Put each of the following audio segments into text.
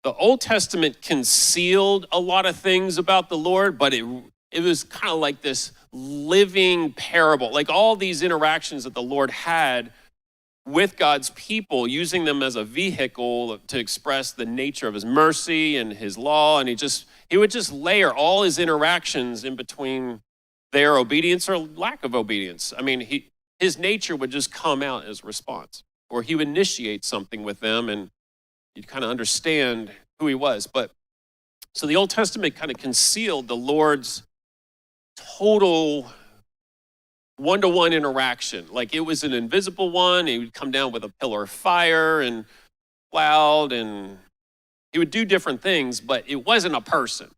the Old Testament concealed a lot of things about the Lord, but it was kind of like this living parable, like all these interactions that the Lord had with God's people, using them as a vehicle to express the nature of his mercy and his law. And he would just layer all his interactions in between their obedience or lack of obedience. I mean, his nature would just come out as a response, or he would initiate something with them and you'd kind of understand who he was. But so the Old Testament kind of concealed the Lord's total one-to-one interaction. Like it was an invisible one. He would come down with a pillar of fire and cloud, and he would do different things, but it wasn't a person,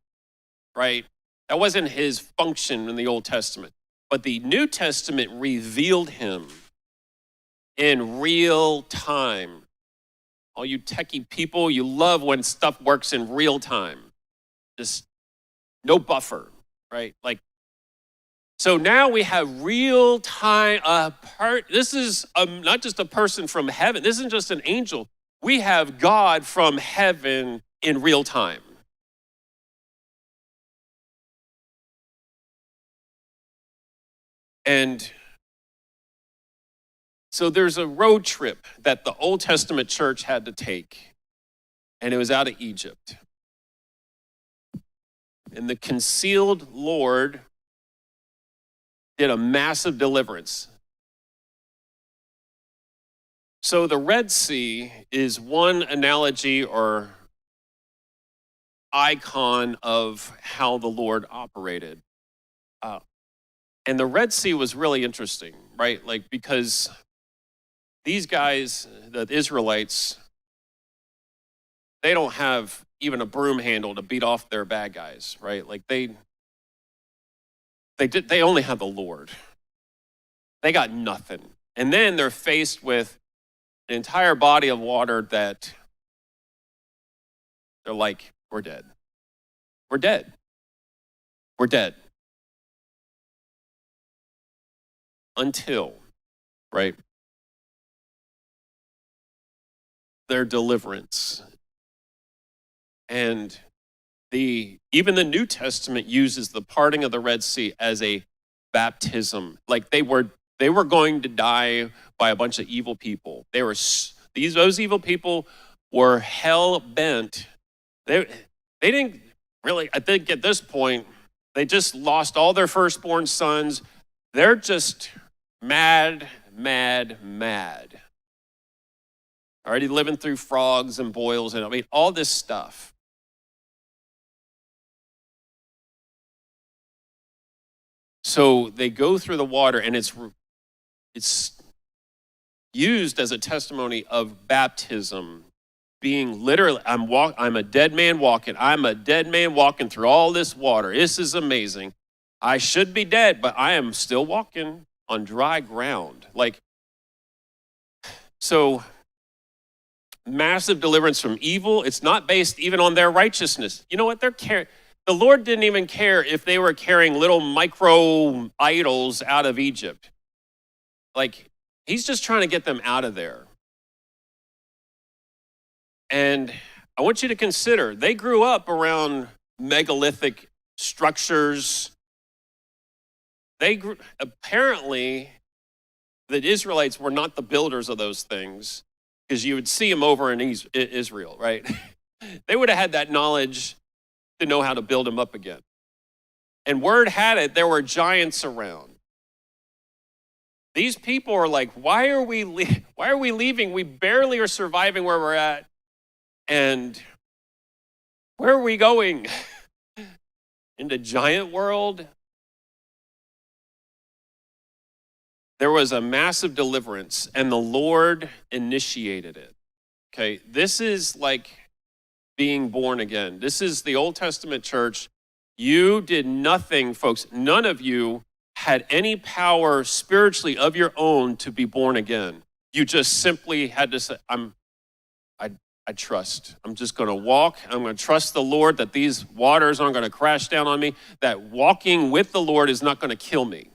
right? That wasn't his function in the Old Testament. But the New Testament revealed him in real time. All you techie people, you love when stuff works in real time. Just no buffer, right? Like, so now we have real time. This is not just a person from heaven. This isn't just an angel. We have God from heaven in real time. And so there's a road trip that the Old Testament church had to take, and it was out of Egypt. And the concealed Lord did a massive deliverance. So the Red Sea is one analogy or icon of how the Lord operated. And the Red Sea was really interesting, right? Like, because these guys, the Israelites, they don't have even a broom handle to beat off their bad guys, right? Like they only have the Lord. They got nothing. And then they're faced with an entire body of water that they're like, we're dead. We're dead. We're dead. Until, right? Their deliverance. And even the New Testament uses the parting of the Red Sea as a baptism. Like they were going to die by a bunch of evil people. Those evil people were hell bent. They didn't really, I think at this point, they just lost all their firstborn sons. They're just mad. Already living through frogs and boils and all this stuff. So they go through the water, and it's used as a testimony of baptism, being literally, I'm a dead man walking. I'm a dead man walking through all this water. This is amazing. I should be dead, but I am still walking on dry ground. So massive deliverance from evil. It's not based even on their righteousness. You know what? The Lord didn't even care if they were carrying little micro idols out of Egypt. He's just trying to get them out of there. And I want you to consider, they grew up around megalithic structures. Apparently, the Israelites were not the builders of those things, because you would see them over in Israel, right? They would have had that knowledge to know how to build them up again. And word had it, there were giants around. These people are like, why are we leaving? We barely are surviving where we're at. And where are we going? Into giant world? There was a massive deliverance, and the Lord initiated it. Okay, this is like being born again. This is the Old Testament church. You did nothing, folks. None of you had any power spiritually of your own to be born again. You just simply had to say, I trust. I'm just going to walk. I'm going to trust the Lord that these waters aren't going to crash down on me, that walking with the Lord is not going to kill me.